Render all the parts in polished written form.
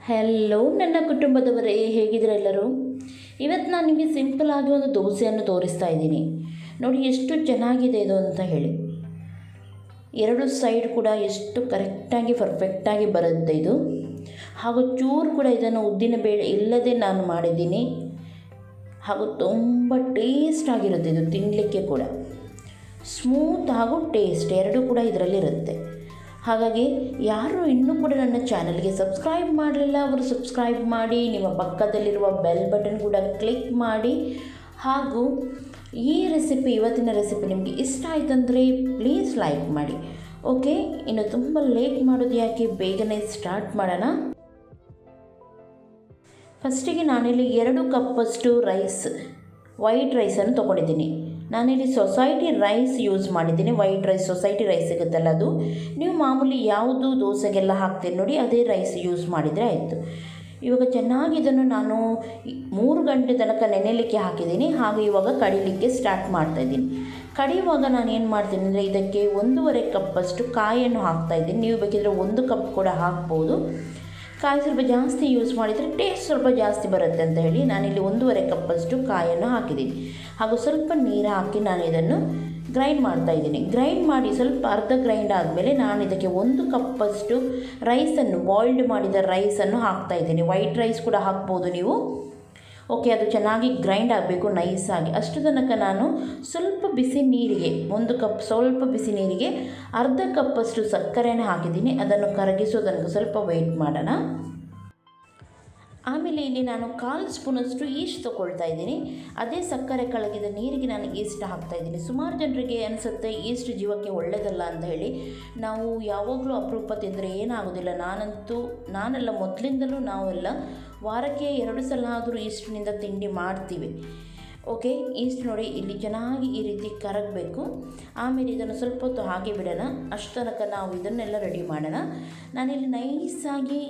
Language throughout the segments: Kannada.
ಹಲೋ ನನ್ನ ಕುಟುಂಬದವರೇ, ಹೇಗಿದ್ದೀರ ಎಲ್ಲರೂ? ಇವತ್ತು ನಾನು ನಿಮಗೆ ಸಿಂಪಲ್ಲಾಗಿ ಒಂದು ದೋಸೆಯನ್ನು ತೋರಿಸ್ತಾ ಇದ್ದೀನಿ. ನೋಡಿ ಎಷ್ಟು ಚೆನ್ನಾಗಿದೆ ಇದು ಅಂತ ಹೇಳಿ. ಎರಡು ಸೈಡ್ ಕೂಡ ಎಷ್ಟು ಕರೆಕ್ಟಾಗಿ ಪರ್ಫೆಕ್ಟಾಗಿ ಬರುತ್ತೆ ಇದು. ಹಾಗೂ ಚೂರು ಕೂಡ ಇದನ್ನು ಉದ್ದಿನ ಬೇಳೆ ಇಲ್ಲದೆ ನಾನು ಮಾಡಿದ್ದೀನಿ. ಹಾಗೂ ತುಂಬ ಟೇಸ್ಟಾಗಿರುತ್ತೆ ಇದು, ತಿನ್ನಲಿಕ್ಕೆ ಕೂಡ ಸ್ಮೂತ್ ಹಾಗೂ ಟೇಸ್ಟ್ ಎರಡೂ ಕೂಡ ಇದರಲ್ಲಿರುತ್ತೆ. ಹಾಗಾಗಿ ಯಾರು ಇನ್ನೂ ಕೂಡ ನನ್ನ ಚಾನಲ್ಗೆ ಸಬ್ಸ್ಕ್ರೈಬ್ ಮಾಡಲಿಲ್ಲ ಅವರು ಸಬ್ಸ್ಕ್ರೈಬ್ ಮಾಡಿ, ನಿಮ್ಮ ಪಕ್ಕದಲ್ಲಿರುವ ಬೆಲ್ ಬಟನ್ ಕೂಡ ಕ್ಲಿಕ್ ಮಾಡಿ. ಹಾಗೂ ಈ ರೆಸಿಪಿ, ಇವತ್ತಿನ ರೆಸಿಪಿ ನಿಮಗೆ ಇಷ್ಟ ಆಯ್ತಂದರೆ ಪ್ಲೀಸ್ ಲೈಕ್ ಮಾಡಿ. ಓಕೆ, ಇನ್ನು ತುಂಬ ಲೇಟ್ ಮಾಡೋದು ಯಾಕೆ, ಬೇಗನೆ ಸ್ಟಾರ್ಟ್ ಮಾಡೋಣ. ಫಸ್ಟಿಗೆ ನಾನಿಲ್ಲಿ 2 ಕಪ್ಪಷ್ಟು ವೈಟ್ ರೈಸನ್ನು ತೊಗೊಂಡಿದ್ದೀನಿ. ನಾನಿಲ್ಲಿ ಸೊಸೈಟಿ ರೈಸ್ ಯೂಸ್ ಮಾಡಿದ್ದೀನಿ. ವೈಟ್ ರೈಸ್, ಸೊಸೈಟಿ ರೈಸ್ ಸಿಗುತ್ತಲ್ಲ ಅದು. ನೀವು ಮಾಮೂಲಿ ಯಾವುದು ದೋಸೆಗೆಲ್ಲ ಹಾಕ್ತೀನಿ ನೋಡಿ, ಅದೇ ರೈಸ್ ಯೂಸ್ ಮಾಡಿದರೆ ಆಯಿತು. ಇವಾಗ ಚೆನ್ನಾಗಿ ಇದನ್ನು ನಾನು 3 ಗಂಟೆ ತನಕ ನೆನೆಯಲಿಕ್ಕೆ ಹಾಕಿದ್ದೀನಿ. ಹಾಗೂ ಇವಾಗ ಕಡಿಲಿಕ್ಕೆ ಸ್ಟಾರ್ಟ್ ಮಾಡ್ತಾಯಿದ್ದೀನಿ. ಕಡಿಯುವಾಗ ನಾನು ಏನು ಮಾಡ್ತೀನಿ ಅಂದರೆ, ಇದಕ್ಕೆ 1.5 ಕಪ್ಪಷ್ಟು ಕಾಯನ್ನು ಹಾಕ್ತಾಯಿದ್ದೀನಿ. ನೀವು ಬೇಕಿದ್ರೆ 1 ಕಪ್ ಕೂಡ ಹಾಕ್ಬೋದು. ಕಾಯಿ ಸ್ವಲ್ಪ ಜಾಸ್ತಿ ಯೂಸ್ ಮಾಡಿದರೆ ಟೇಸ್ಟ್ ಸ್ವಲ್ಪ ಜಾಸ್ತಿ ಬರುತ್ತೆ ಅಂತ ಹೇಳಿ ನಾನಿಲ್ಲಿ 1.5 ಕಪ್ಪಷ್ಟು ಕಾಯನ್ನು ಹಾಕಿದ್ದೀನಿ. ಹಾಗೂ ಸ್ವಲ್ಪ ನೀರು ಹಾಕಿ ನಾನು ಇದನ್ನು ಗ್ರೈಂಡ್ ಮಾಡ್ತಾಯಿದ್ದೀನಿ. ಗ್ರೈಂಡ್ ಮಾಡಿ ಸ್ವಲ್ಪ ಅರ್ಧ ಗ್ರೈಂಡ್ ಆದಮೇಲೆ ನಾನು ಇದಕ್ಕೆ 1 ಕಪ್ಪಷ್ಟು ರೈಸನ್ನು, ಬಾಯ್ಲ್ಡ್ ಮಾಡಿದ ರೈಸನ್ನು ಹಾಕ್ತಾಯಿದ್ದೀನಿ. ವೈಟ್ ರೈಸ್ ಕೂಡ ಹಾಕ್ಬೋದು ನೀವು. ಓಕೆ, ಅದು ಚೆನ್ನಾಗಿ ಗ್ರೈಂಡ್ ಆಗಬೇಕು ನೈಸಾಗಿ. ಅಷ್ಟು ತನಕ ನಾನು ಸ್ವಲ್ಪ ಬಿಸಿ ನೀರಿಗೆ, 1 ಕಪ್ ಸ್ವಲ್ಪ ಬಿಸಿ ನೀರಿಗೆ ಅರ್ಧ ಕಪ್ಪಷ್ಟು ಸಕ್ಕರೆಯನ್ನು ಹಾಕಿದ್ದೀನಿ. ಅದನ್ನು ಕರಗಿಸೋ ತನಕ ಸ್ವಲ್ಪ ವೆಯ್ಟ್ ಮಾಡೋಣ. ಆಮೇಲೆ ಇಲ್ಲಿ ನಾನು 1/4 ಸ್ಪೂನಷ್ಟು ಈಸ್ಟ್ ತೊಗೊಳ್ತಾ ಇದ್ದೀನಿ. ಅದೇ ಸಕ್ಕರೆ ಕಲಗಿದ ನೀರಿಗೆ ನಾನು ಈಸ್ಟ್ ಹಾಕ್ತಾಯಿದ್ದೀನಿ. ಸುಮಾರು ಜನರಿಗೆ ಅನಿಸುತ್ತೆ ಈಸ್ಟ್ ಜೀವಕ್ಕೆ ಒಳ್ಳೆಯದಲ್ಲ ಅಂತ ಹೇಳಿ. ನಾವು ಯಾವಾಗಲೂ ಅಪರೂಪ ತಿಂದರೆ ಏನಾಗೋದಿಲ್ಲ. ನಾನೆಲ್ಲ ಮೊದಲಿಂದಲೂ ನಾವೆಲ್ಲ ವಾರಕ್ಕೆ 2 ಸಲ ಆದರೂ ಈಸ್ಟ್ನಿಂದ ತಿಂಡಿ ಮಾಡ್ತೀವಿ. ಓಕೆ, ಈಸ್ಟ್ ನೋಡಿ ಇಲ್ಲಿ ಚೆನ್ನಾಗಿ ಈ ರೀತಿ ಕರಗಬೇಕು. ಆಮೇಲೆ ಇದನ್ನು ಸ್ವಲ್ಪ ಹೊತ್ತು ಹಾಗೆ ಬಿಡೋಣ. ಅಷ್ಟು ತನಕ ನಾವು ಇದನ್ನೆಲ್ಲ ರೆಡಿ ಮಾಡೋಣ. ನಾನಿಲ್ಲಿ ನೈಸಾಗಿ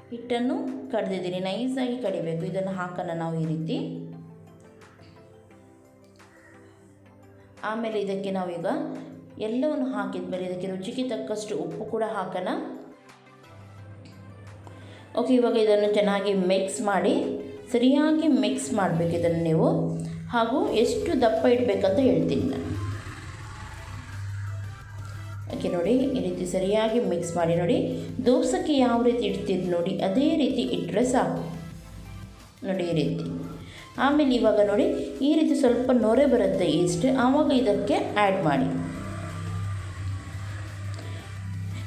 ಹಿಟ್ಟನ್ನು ಕಡ್ದಿದ್ದೀನಿ. ನೈಸಾಗಿ ಕಡಿಬೇಕು. ಇದನ್ನು ಹಾಕೋಣ ನಾವು ಈ ರೀತಿ. ಆಮೇಲೆ ಇದಕ್ಕೆ ನಾವೀಗ ಎಲ್ಲವನ್ನು ಹಾಕಿದ್ಮೇಲೆ ಇದಕ್ಕೆ ರುಚಿಗೆ ತಕ್ಕಷ್ಟು ಉಪ್ಪು ಕೂಡ ಹಾಕೋಣ. ಓಕೆ, ಇವಾಗ ಇದನ್ನು ಚೆನ್ನಾಗಿ ಮಿಕ್ಸ್ ಮಾಡಿ, ಸರಿಯಾಗಿ ಮಿಕ್ಸ್ ಮಾಡಬೇಕು ಇದನ್ನು ನೀವು. ಹಾಗೂ ಎಷ್ಟು ದಪ್ಪ ಇಡಬೇಕಂತ ಹೇಳ್ತೀನಿ ನಾನು. ಓಕೆ, ನೋಡಿ ಈ ರೀತಿ ಸರಿಯಾಗಿ ಮಿಕ್ಸ್ ಮಾಡಿ. ನೋಡಿ ದೋಸೆಗೆ ಯಾವ ರೀತಿ ಇಡ್ತೀರಿ ನೋಡಿ, ಅದೇ ರೀತಿ ಇಟ್ಟರೆ ಸಾಕು. ನೋಡಿ ಈ ರೀತಿ. ಆಮೇಲೆ ಇವಾಗ ನೋಡಿ ಈ ರೀತಿ ಸ್ವಲ್ಪ ನೊರೆ ಬರುತ್ತೆ ಈಸ್ಟ್, ಆವಾಗ ಇದಕ್ಕೆ ಆ್ಯಡ್ ಮಾಡಿ.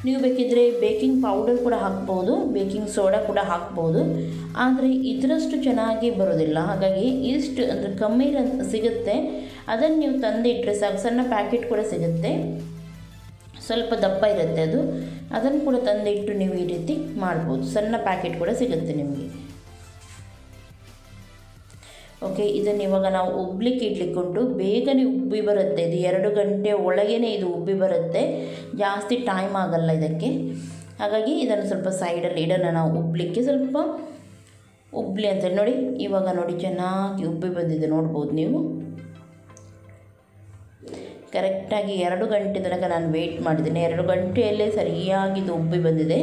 ನೀವು ಬೇಕಿದ್ದರೆ ಬೇಕಿಂಗ್ ಪೌಡರ್ ಕೂಡ ಹಾಕ್ಬೋದು, ಬೇಕಿಂಗ್ ಸೋಡಾ ಕೂಡ ಹಾಕ್ಬೋದು. ಆದರೆ ಇದರಷ್ಟು ಚೆನ್ನಾಗಿ ಬರೋದಿಲ್ಲ. ಹಾಗಾಗಿ ಈಸ್ಟ್ ಅಂದರೆ ಕಮ್ಮಿ ಸಿಗುತ್ತೆ, ಅದನ್ನು ನೀವು ತಂದು ಇಟ್ಟರೆ ಸಾಕು. ಸಣ್ಣ ಪ್ಯಾಕೆಟ್ ಕೂಡ ಸಿಗುತ್ತೆ, ಸ್ವಲ್ಪ ದಪ್ಪ ಇರುತ್ತೆ ಅದು. ಅದನ್ನು ಕೂಡ ತಂದಿಟ್ಟು ನೀವು ಈ ರೀತಿ ಮಾಡ್ಬೋದು. ಸಣ್ಣ ಪ್ಯಾಕೆಟ್ ಕೂಡ ಸಿಗುತ್ತೆ ನಿಮಗೆ. ಓಕೆ, ಇದನ್ನು ಇವಾಗ ನಾವು ಉಬ್ಲಿಕ್ಕೆ ಇಡ್ಲಿಕ್ಕುಂಟು. ಬೇಗನೆ ಉಬ್ಬಿ ಬರುತ್ತೆ ಇದು. 2 ಗಂಟೆ ಒಳಗೇ ಇದು ಉಬ್ಬಿ ಬರುತ್ತೆ, ಜಾಸ್ತಿ ಟೈಮ್ ಆಗಲ್ಲ ಇದಕ್ಕೆ. ಹಾಗಾಗಿ ಇದನ್ನು ಸ್ವಲ್ಪ ಸೈಡಲ್ಲಿ ಇಡೋಣ ನಾವು ಉಬ್ಬಲಿಕ್ಕೆ. ಸ್ವಲ್ಪ ಉಬ್ಲಿ ಅಂತ ನೋಡಿ. ಇವಾಗ ನೋಡಿ ಚೆನ್ನಾಗಿ ಉಬ್ಬಿ ಬಂದಿದೆ, ನೋಡ್ಬೋದು ನೀವು. ಕರೆಕ್ಟಾಗಿ 2 ಗಂಟೆ ತನಕ ನಾನು ವೆಯ್ಟ್ ಮಾಡಿದ್ದೀನಿ. 2 ಗಂಟೆಯಲ್ಲೇ ಸರಿಯಾಗಿ ಇದು ಉಬ್ಬಿ ಬಂದಿದೆ.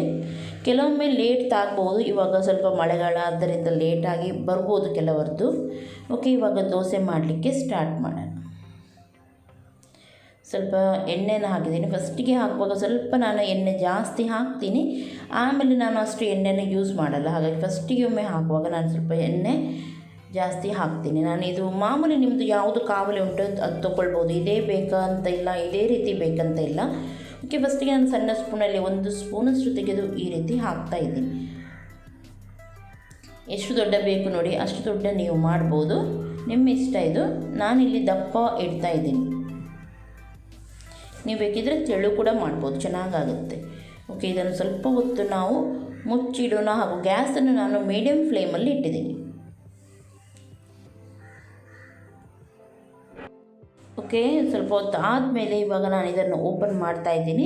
ಕೆಲವೊಮ್ಮೆ ಲೇಟ್ ಆಗ್ಬೋದು, ಇವಾಗ ಸ್ವಲ್ಪ ಮಳೆಗಾಲ ಆದ್ದರಿಂದ ಲೇಟಾಗಿ ಬರ್ಬೋದು ಕೆಲವರದ್ದು. ಓಕೆ, ಇವಾಗ ದೋಸೆ ಮಾಡಲಿಕ್ಕೆ ಸ್ಟಾರ್ಟ್ ಮಾಡೋಣ. ಸ್ವಲ್ಪ ಎಣ್ಣೆನ ಹಾಕಿದ್ದೀನಿ. ಫಸ್ಟಿಗೆ ಹಾಕುವಾಗ ಸ್ವಲ್ಪ ನಾನು ಎಣ್ಣೆ ಜಾಸ್ತಿ ಹಾಕ್ತೀನಿ, ಆಮೇಲೆ ನಾನು ಅಷ್ಟು ಎಣ್ಣೆನ ಯೂಸ್ ಮಾಡಲ್ಲ. ಹಾಗಾಗಿ ಫಸ್ಟಿಗೆ ಒಮ್ಮೆ ಹಾಕುವಾಗ ನಾನು ಸ್ವಲ್ಪ ಎಣ್ಣೆ ಜಾಸ್ತಿ ಹಾಕ್ತೀನಿ. ನಾನು ಇದು ಮಾಮೂಲಿ ನಿಮ್ಮದು ಯಾವುದು ಕಾವಲಿ ಉಂಟು ಅದು ತೊಗೊಳ್ಬೋದು. ಇದೇ ಬೇಕಾ ಅಂತ ಇಲ್ಲ, ಇದೇ ರೀತಿ ಬೇಕಂತ ಇಲ್ಲ. ಓಕೆ, ಫಸ್ಟಿಗೆ ನಾನು ಸಣ್ಣ ಸ್ಪೂನಲ್ಲಿ 1 ಸ್ಪೂನಷ್ಟು ತೆಗೆದು ಈ ರೀತಿ ಹಾಕ್ತಾಯಿದ್ದೀನಿ. ಎಷ್ಟು ದೊಡ್ಡ ಬೇಕು ನೋಡಿ ಅಷ್ಟು ದೊಡ್ಡ ನೀವು ಮಾಡ್ಬೋದು, ನಿಮ್ಮ ಇಷ್ಟ ಇದು. ನಾನಿಲ್ಲಿ ದಪ್ಪ ಇಡ್ತಾಯಿದ್ದೀನಿ. ನೀವು ಬೇಕಿದ್ದರೆ ತೆಳು ಕೂಡ ಮಾಡ್ಬೋದು, ಚೆನ್ನಾಗಾಗುತ್ತೆ. ಓಕೆ, ಇದನ್ನು ಸ್ವಲ್ಪ ಹೊತ್ತು ನಾವು ಮುಚ್ಚಿಡೋಣ. ಹಾಗೂ ಗ್ಯಾಸನ್ನು ನಾನು ಮೀಡಿಯಮ್ ಫ್ಲೇಮಲ್ಲಿ ಇಟ್ಟಿದ್ದೀನಿ. ಓಕೆ, ಸ್ವಲ್ಪ ಹೊತ್ತು ಆದಮೇಲೆ ಇವಾಗ ನಾನು ಇದನ್ನು ಓಪನ್ ಮಾಡ್ತಾ ಇದ್ದೀನಿ.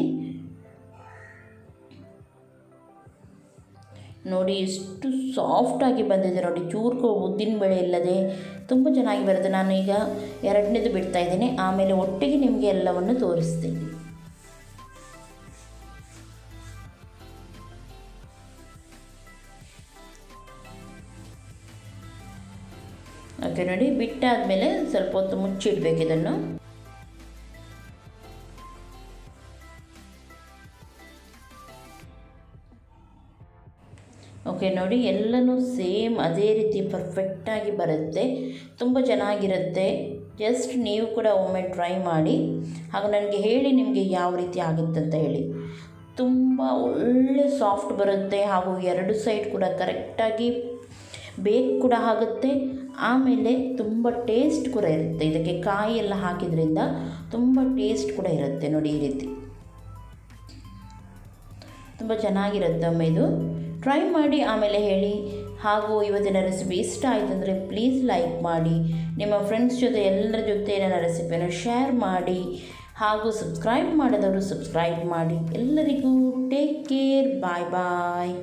ನೋಡಿ ಎಷ್ಟು ಸಾಫ್ಟಾಗಿ ಬಂದಿದೆ ನೋಡಿ, ಚೂರು ಉದ್ದಿನ ಬೇಳೆ ಇಲ್ಲದೆ ತುಂಬ ಚೆನ್ನಾಗಿ ಬರುತ್ತೆ. ನಾನು ಈಗ 2ನೇದು ಬಿಡ್ತಾಯಿದ್ದೀನಿ, ಆಮೇಲೆ ಒಟ್ಟಿಗೆ ನಿಮಗೆ ಎಲ್ಲವನ್ನು ತೋರಿಸ್ತೀನಿ. ಓಕೆ ನೋಡಿ, ಬಿಟ್ಟಾದಮೇಲೆ ಸ್ವಲ್ಪ ಹೊತ್ತು ಮುಚ್ಚಿಡಬೇಕು ಇದನ್ನು. ಓಕೆ ನೋಡಿ, ಎಲ್ಲನೂ ಸೇಮ್ ಅದೇ ರೀತಿ ಪರ್ಫೆಕ್ಟಾಗಿ ಬರುತ್ತೆ, ತುಂಬ ಚೆನ್ನಾಗಿರುತ್ತೆ. ಜಸ್ಟ್ ನೀವು ಕೂಡ ಒಮ್ಮೆ ಟ್ರೈ ಮಾಡಿ, ಹಾಗೂ ನನಗೆ ಹೇಳಿ ನಿಮಗೆ ಯಾವ ರೀತಿ ಆಗುತ್ತೆ ಅಂತ ಹೇಳಿ. ತುಂಬ ಒಳ್ಳೆ ಸಾಫ್ಟ್ ಬರುತ್ತೆ, ಹಾಗೂ ಎರಡು ಸೈಡ್ ಕೂಡ ಕರೆಕ್ಟಾಗಿ ಬೇಕ್ ಕೂಡ ಆಗುತ್ತೆ. ಆಮೇಲೆ ತುಂಬ ಟೇಸ್ಟ್ ಕೂಡ ಇರುತ್ತೆ. ಇದಕ್ಕೆ ಕಾಯಿ ಎಲ್ಲ ಹಾಕಿದ್ರಿಂದ ತುಂಬ ಟೇಸ್ಟ್ ಕೂಡ ಇರುತ್ತೆ ನೋಡಿ. ಈ ರೀತಿ ತುಂಬ ಚೆನ್ನಾಗಿರುತ್ತೆ. ಒಮ್ಮೆ ಇದು ಟ್ರೈ ಮಾಡಿ ಆಮೇಲೆ ಹೇಳಿ. ಹಾಗೂ ಇವತ್ತಿನ ರೆಸಿಪಿ ಇಷ್ಟ ಆಯಿತು ಅಂದರೆ ಪ್ಲೀಸ್ ಲೈಕ್ ಮಾಡಿ, ನಿಮ್ಮ ಫ್ರೆಂಡ್ಸ್ ಜೊತೆ ಎಲ್ಲರ ಜೊತೆ ನನ್ನ ರೆಸಿಪಿಯನ್ನು ಶೇರ್ ಮಾಡಿ, ಹಾಗೂ ಸಬ್ಸ್ಕ್ರೈಬ್ ಮಾಡಿದವರು ಸಬ್ಸ್ಕ್ರೈಬ್ ಮಾಡಿ. ಎಲ್ಲರಿಗೂ ಟೇಕ್ ಕೇರ್, ಬಾಯ್ ಬಾಯ್.